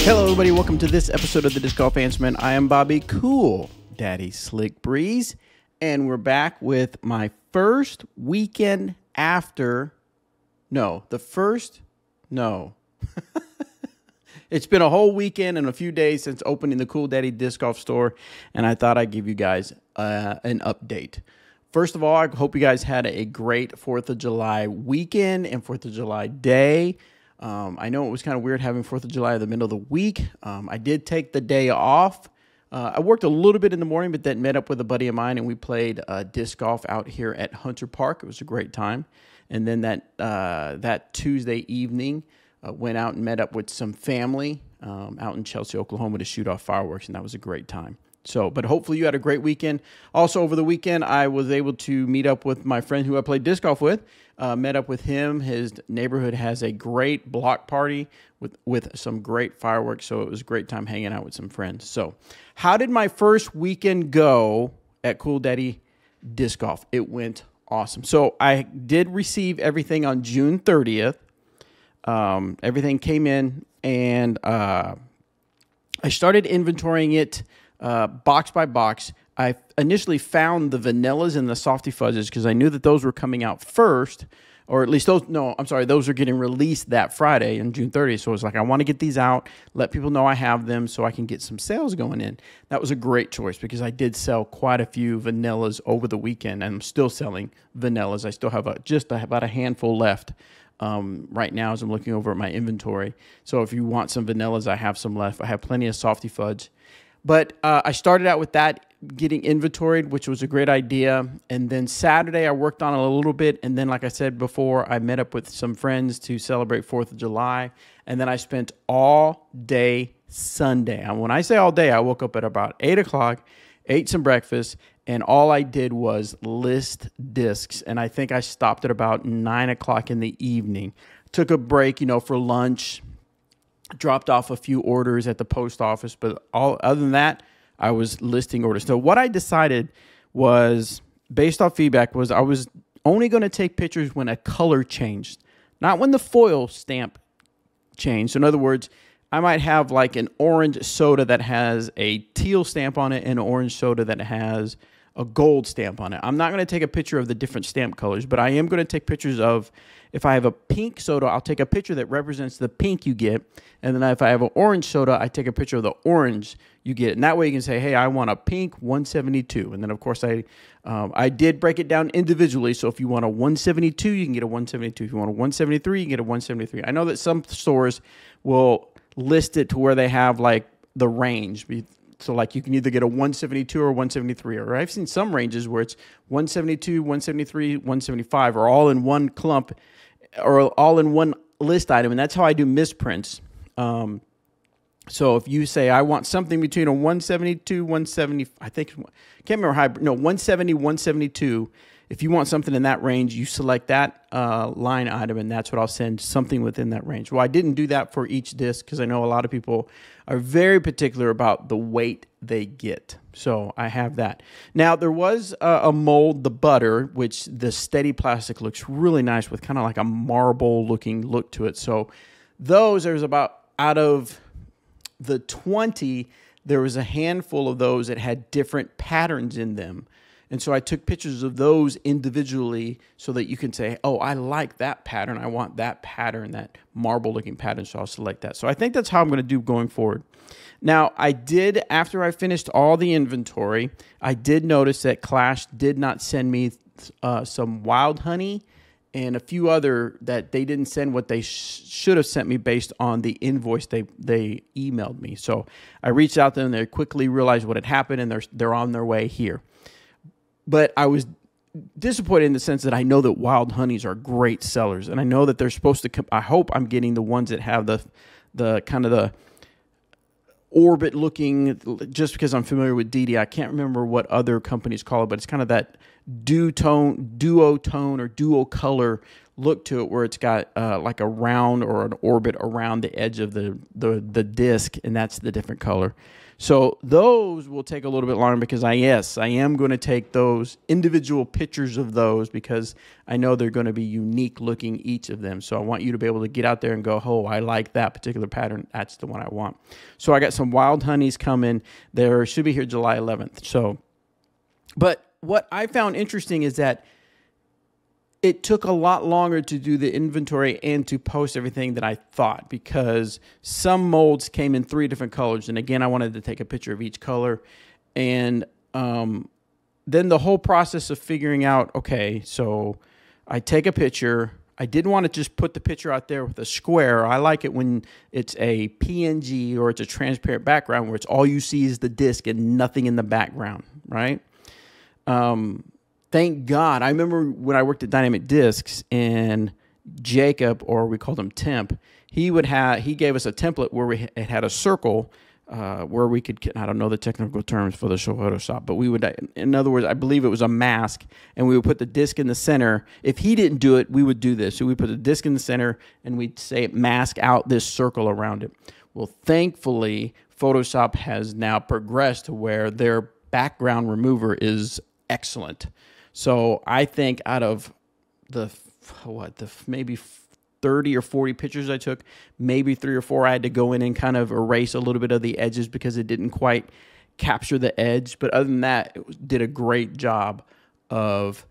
Hello, everybody. Welcome to this episode of the Disc Golf Answerman. I am Bobby Cool Daddy Slick Breeze, and we're back with my first weekend after. It's been a whole weekend and a few days since opening the Cool Daddy Disc Golf store, and I thought I'd give you guys an update. First of all, I hope you guys had a great 4th of July weekend and 4th of July day. I know it was kind of weird having 4th of July in the middle of the week. I did take the day off. I worked a little bit in the morning, but then met up with a buddy of mine, and we played disc golf out here at Hunter Park. It was a great time. And then that Tuesday evening, went out and met up with some family out in Chelsea, Oklahoma to shoot off fireworks, and that was a great time. So, but hopefully you had a great weekend. Also, over the weekend, I was able to meet up with my friend who I played disc golf with. Met up with him. His neighborhood has a great block party with some great fireworks, so it was a great time hanging out with some friends. So, how did my first weekend go at Cool Daddy Disc Golf? It went awesome. So, I did receive everything on June 30th. Everything came in, and I started inventorying it box by box. I initially found the vanillas and the softy fuzzes because I knew that those were coming out first, or at least those are getting released that Friday on June 30th. So I was like, I want to get these out, let people know I have them so I can get some sales going in. That was a great choice because I did sell quite a few vanillas over the weekend, and I'm still selling vanillas. I still have about a handful left right now as I'm looking over at my inventory. So if you want some vanillas, I have some left. I have plenty of softy fudge. But I started out with that, getting inventoried, which was a great idea. And then Saturday, I worked on it a little bit. And then, like I said before, I met up with some friends to celebrate 4th of July. And then I spent all day Sunday. And when I say all day, I woke up at about 8 o'clock, ate some breakfast, and all I did was list discs. And I think I stopped at about 9 o'clock in the evening. Took a break, for lunch. Dropped off a few orders at the post office, but other than that, I was listing orders. So what I decided was, based off feedback, was I was only going to take pictures when a color changed, not when the foil stamp changed. So in other words, I might have like an orange soda that has a teal stamp on it and an orange soda that has a gold stamp on it. I'm not going to take a picture of the different stamp colors, but I am going to take pictures of, if I have a pink soda, I'll take a picture that represents the pink you get. And then if I have an orange soda, I take a picture of the orange you get. And that way you can say, hey, I want a pink 172. And then, of course, I did break it down individually. So if you want a 172, you can get a 172. If you want a 173, you can get a 173. I know that some stores will list it to where they have like the range. So like you can either get a 172 or 173, or I've seen some ranges where it's 172, 173, 175, or all in one clump, or all in one list item, and that's how I do misprints. So if you say I want something between a 172, 170, I think, can't remember 170, 172. If you want something in that range, you select that line item, and that's what I'll send, something within that range. Well, I didn't do that for each disc because I know a lot of people are very particular about the weight they get. So I have that. Now, there was a mold, the butter, which the steady plastic looks really nice with kind of like a marble-looking look to it. So there's about, out of the 20, there was a handful of those that had different patterns in them. And so I took pictures of those individually so that you can say, oh, I like that pattern. I want that pattern, that marble-looking pattern, so I'll select that. So I think that's how I'm going to do going forward. Now, after I finished all the inventory, I did notice that Clash did not send me some wild honey and a few other that they didn't send what they should have sent me based on the invoice they emailed me. So I reached out to them. They quickly realized what had happened, and they're on their way here. But I was disappointed in the sense that I know that wild honeys are great sellers, and I know that they're supposed to come. I hope I'm getting the ones that have the kind of the orbit looking, just because I'm familiar with DD. I can't remember what other companies call it, but it's kind of that duotone or dual color look to it where it's got like a round or an orbit around the edge of the disc, and that's the different color. So those will take a little bit longer because I am going to take those individual pictures of those because I know they're going to be unique looking, each of them. So I want you to be able to get out there and go, oh, I like that particular pattern. That's the one I want. So I got some wild honeys coming. There should be here July 11th. So, but what I found interesting is that it took a lot longer to do the inventory and to post everything than I thought, because some molds came in 3 different colors. And again, I wanted to take a picture of each color. And then the whole process of figuring out, okay, so I take a picture. I didn't want to just put the picture out there with a square. I like it when it's a PNG or it's a transparent background where it's all you see is the disc and nothing in the background, right? Thank God. I remember when I worked at Dynamic Discs, and Jacob, or we called him Temp, he gave us a template where it had a circle where we could, I don't know the technical terms for the Photoshop, but we would, in other words, I believe it was a mask, and we would put the disc in the center. If he didn't do it, we would do this. So we put the disc in the center, and we'd say mask out this circle around it. Well, thankfully, Photoshop has now progressed to where their background remover is excellent. So I think out of the maybe 30 or 40 pictures I took, maybe 3 or 4 I had to go in and kind of erase a little bit of the edges because it didn't quite capture the edge. But other than that, it did a great job of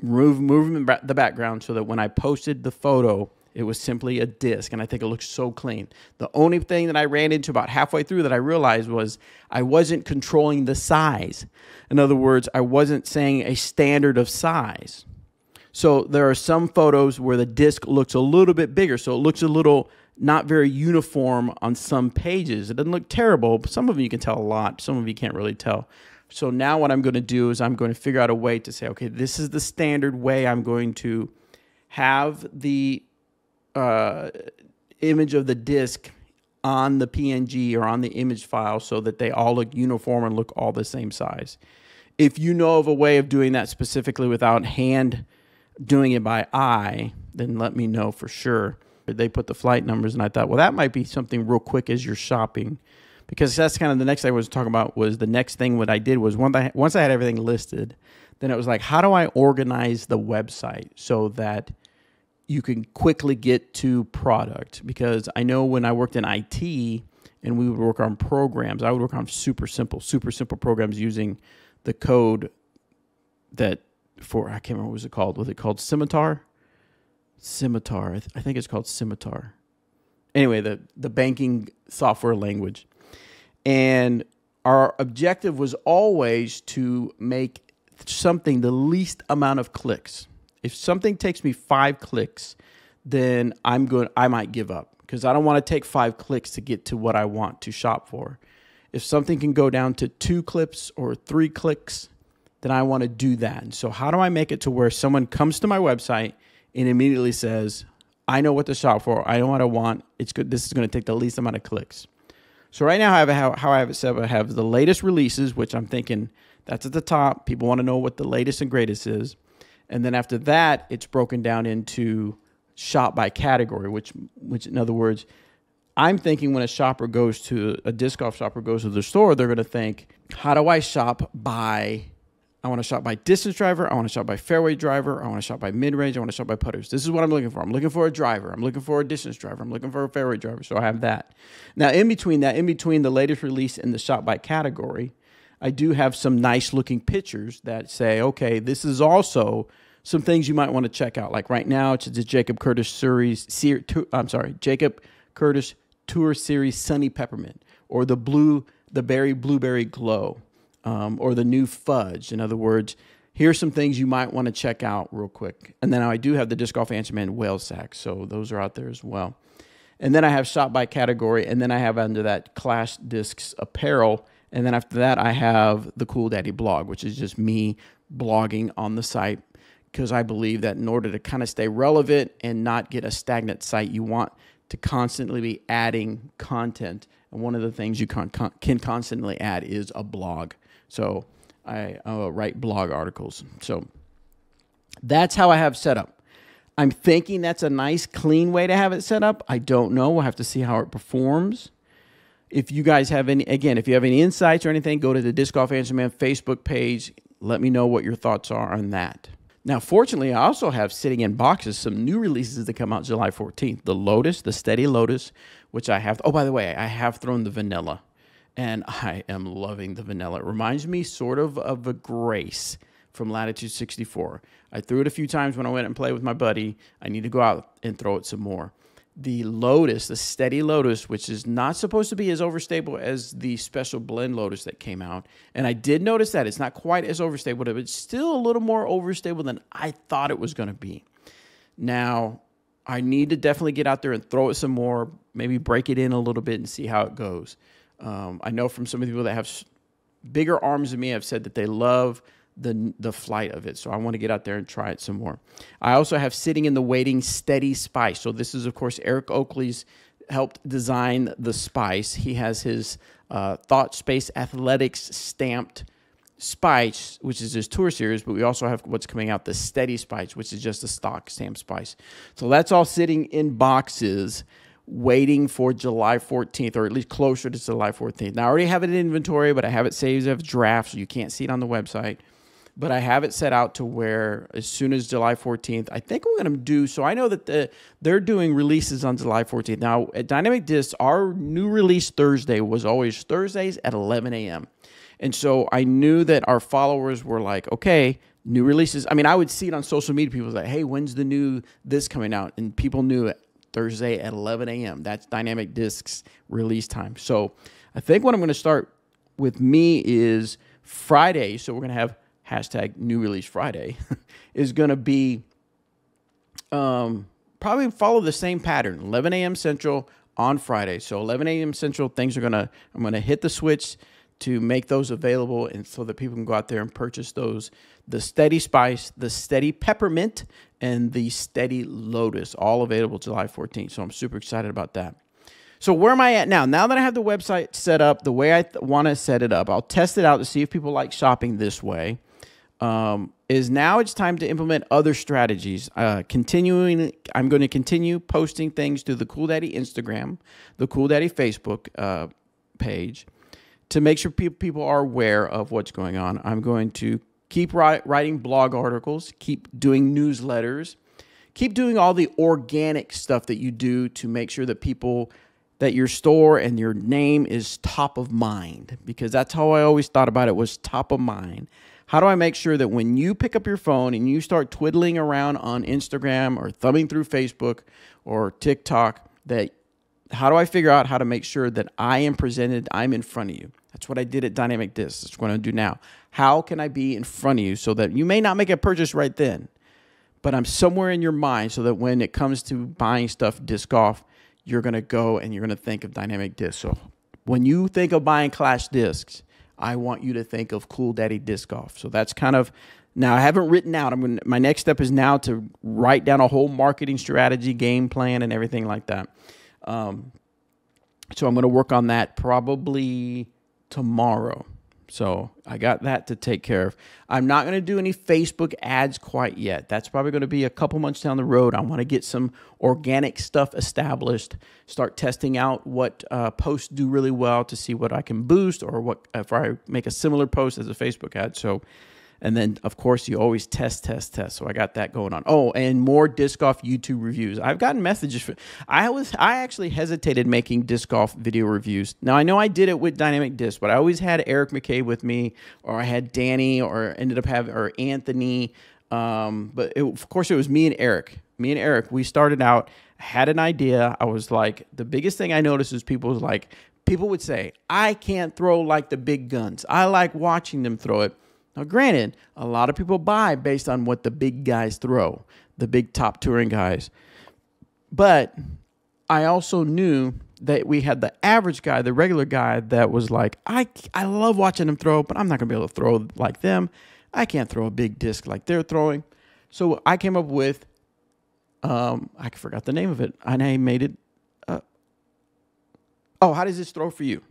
moving the background so that when I posted the photo, it was simply a disc, and I think it looks so clean. The only thing that I ran into about halfway through that I realized was I wasn't controlling the size. In other words, I wasn't saying a standard of size. So there are some photos where the disc looks a little bit bigger, so it looks a little not very uniform on some pages. It doesn't look terrible, but some of you can tell a lot. Some of you can't really tell. So now what I'm going to do is I'm going to figure out a way to say, okay, this is the standard way I'm going to have the image of the disc on the PNG or on the image file so that they all look uniform and look all the same size. If you know of a way of doing that specifically without hand doing it by eye, then let me know for sure. They put the flight numbers, and I thought, well, that might be something real quick as you're shopping, because that's kind of the next thing I was talking about. Was the next thing what I did was once I had everything listed, then it was like, how do I organize the website so that you can quickly get to product? Because I know when I worked in IT and we would work on programs, I would work on super simple programs using the code that I can't remember what was it called. Was it called Scimitar? I think it's called Scimitar. Anyway, the banking software language. And our objective was always to make something the least amount of clicks. If something takes me 5 clicks, then I might give up, because I don't want to take 5 clicks to get to what I want to shop for. If something can go down to 2 clicks or 3 clicks, then I want to do that. And so how do I make it to where someone comes to my website and immediately says, I know what to shop for, I know what I want, it's good, this is going to take the least amount of clicks. So right now, how I have it set up, I have the latest releases, which I'm thinking that's at the top. People want to know what the latest and greatest is. And then after that, it's broken down into shop by category, which in other words, I'm thinking when a disc golf shopper goes to the store, they're going to think, how do I shop by, I want to shop by distance driver, I want to shop by fairway driver, I want to shop by mid-range, I want to shop by putters. This is what I'm looking for. I'm looking for a driver. I'm looking for a distance driver. I'm looking for a fairway driver. So I have that. Now, in between the latest release and the shop by category, I do have some nice looking pictures that say, okay, this is also some things you might want to check out. Like right now, it's the Jacob Curtis Jacob Curtis Tour Series Sunny Peppermint, or the Berry Blueberry Glow, or the new Fudge. In other words, here's some things you might want to check out real quick. And then I do have the Disc Golf Answer Man Whale Sack, so those are out there as well. And then I have shop by category, and then I have under that Clash Discs apparel. And then after that, I have the Cool Daddy blog, which is just me blogging on the site, because I believe that in order to kind of stay relevant and not get a stagnant site, you want to constantly be adding content. And one of the things you can constantly add is a blog. So I write blog articles. So that's how I have set up. I'm thinking that's a nice, clean way to have it set up. I don't know. We'll have to see how it performs. If you guys have any, again, if you have any insights or anything, go to the Disc Golf Answer Man Facebook page. Let me know what your thoughts are on that. Now, fortunately, I also have sitting in boxes some new releases that come out July 14th. The Lotus, the Steady Lotus, which I have. Oh, by the way, I have thrown the vanilla, and I am loving the vanilla. It reminds me sort of a Grace from Latitude 64. I threw it a few times when I went and played with my buddy. I need to go out and throw it some more. The Lotus, the Steady Lotus, which is not supposed to be as overstable as the Special Blend Lotus that came out. And I did notice that it's not quite as overstable, but it's still a little more overstable than I thought it was going to be. Now, I need to definitely get out there and throw it some more, maybe break it in a little bit and see how it goes. I know from some of the people that have bigger arms than me have said that they love the flight of it. So I want to get out there and try it some more. I also have sitting in the waiting Steady Spice. So this is, of course, Eric Oakley's helped design the Spice. He has his Thought Space Athletics stamped Spice, which is his tour series, but we also have what's coming out, the Steady Spice, which is just a stock stamped Spice. So that's all sitting in boxes waiting for July 14th, or at least closer to July 14th. Now, I already have it in inventory, but I have it saved as a draft, so you can't see it on the website. But I have it set out to where as soon as July 14th, I think we're going to do, so I know that they're doing releases on July 14th. Now, at Dynamic Discs, our new release Thursday was always Thursdays at 11 a.m. And so I knew that our followers were like, okay, new releases. I mean, I would see it on social media. People were like, hey, when's the new this coming out? And people knew it. Thursday at 11 a.m. That's Dynamic Discs release time. So I think what I'm going to start with me is Friday. So we're going to have hashtag New Release Friday is going to be probably follow the same pattern, 11 a.m. Central on Friday. So 11 a.m. Central, I'm going to hit the switch to make those available, and so that people can go out there and purchase those, the Steady Spice, the Steady Peppermint, and the Steady Lotus, all available July 14th. So I'm super excited about that. So where am I at now? Now that I have the website set up the way I want to set it up, I'll test it out to see if people like shopping this way. Is now it's time to implement other strategies. I'm going to continue posting things to the Cool Daddy Instagram, the Cool Daddy Facebook page, to make sure people are aware of what's going on. I'm going to keep writing blog articles, keep doing newsletters, keep doing all the organic stuff that you do to make sure that that your store and your name is top of mind, because that's how I always thought about it, was top of mind. How do I make sure that when you pick up your phone and you start twiddling around on Instagram or thumbing through Facebook or TikTok, how do I figure out how to make sure that I am presented, I'm in front of you? That's what I did at Dynamic Discs. That's what I'm going to do now. How can I be in front of you so that you may not make a purchase right then, but I'm somewhere in your mind so that when it comes to buying stuff disc golf, you're going to go and you're going to think of Dynamic Discs. So when you think of buying Clash discs, I want you to think of Cool Daddy Disc Golf. So that's kind of, now I haven't written out. My next step is now to write down a whole marketing strategy, game plan, and everything like that. So I'm going to work on that probably tomorrow. So I got that to take care of. I'm not going to do any Facebook ads quite yet. That's probably going to be a couple months down the road. I want to get some organic stuff established, start testing out what posts do really well to see what I can boost, or what if I make a similar post as a Facebook ad. So, and then of course you always test. So I got that going on. Oh, and more disc golf YouTube reviews. I've gotten messages. I actually hesitated making disc golf video reviews. Now I know I did it with Dynamic Disc, but I always had Eric McCabe with me, or I had Danny, or ended up having, or Anthony. But of course it was me and Eric. We started out, had an idea. I was like, the biggest thing I noticed is people would say, I can't throw like the big guns. I like watching them throw it. Now, granted, a lot of people buy based on what the big guys throw, the big top touring guys. But I also knew that we had the average guy, the regular guy, that was like, I love watching them throw, but I'm not going to be able to throw like them. I can't throw a big disc like they're throwing. So I came up with, I forgot the name of it, and I made it, how does this throw for you?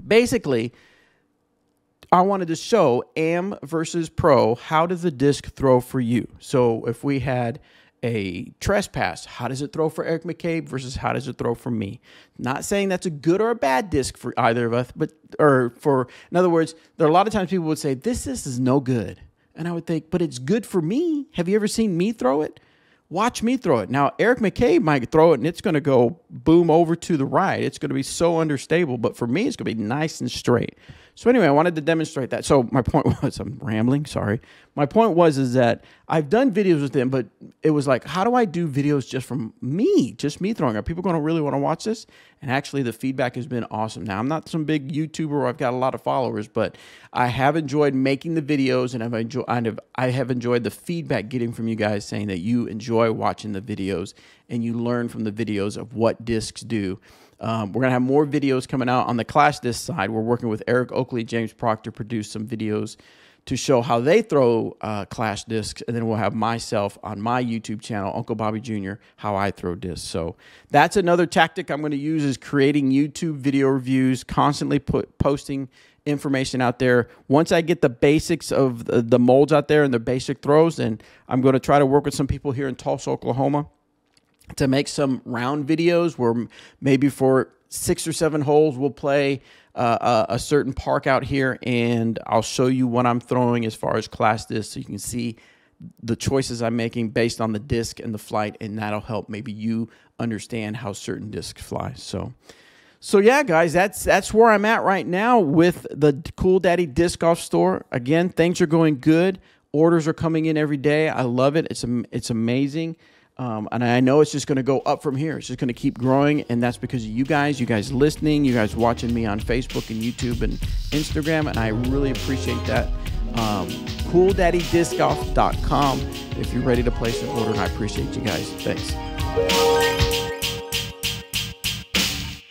Basically, I wanted to show Am versus Pro. How does the disc throw for you? So if we had a Trespass, how does it throw for Eric McCabe versus how does it throw for me? Not saying that's a good or a bad disc for either of us, but in other words, there are a lot of times people would say this is no good, and I would think, but it's good for me. Have you ever seen me throw it? Watch me throw it. Now, Eric McCabe might throw it, and it's going to go boom over to the right. It's going to be so understable, but for me, it's going to be nice and straight. So anyway, I wanted to demonstrate that. So my point was, I'm rambling, sorry. My point is that I've done videos with him, but it was like, how do I do videos just from me, just me throwing? Are people going to really want to watch this? And actually, the feedback has been awesome. Now, I'm not some big YouTuber where I've got a lot of followers, but I have enjoyed making the videos, and I have enjoyed the feedback getting from you guys saying that you enjoy watching the videos and you learn from the videos of what discs do. We're going to have more videos coming out on the Clash Disc side. We're working with Eric Oakley, James Proctor, produce some videos to show how they throw Clash discs, and then we'll have myself on my YouTube channel, Uncle Bobby Jr., how I throw discs. So that's another tactic I'm going to use, is creating YouTube video reviews, constantly posting information out there. Once I get the basics of the molds out there and the basic throws, then I'm going to try to work with some people here in Tulsa, Oklahoma, to make some round videos where maybe for 6 or 7 holes we'll play a certain park out here, and I'll show you what I'm throwing as far as Clash discs, so you can see the choices I'm making based on the disc and the flight, and that'll help maybe you understand how certain discs fly. So yeah, guys, that's where I'm at right now with the Cool Daddy Disc Golf Store. Again, things are going good. Orders are coming in every day. I love it. It's amazing. And I know it's just going to go up from here. It's just going to keep growing, and that's because of you guys listening, you guys watching me on Facebook and YouTube and Instagram, and I really appreciate that. CoolDaddyDiscGolf.com if you're ready to place an order, and I appreciate you guys. Thanks.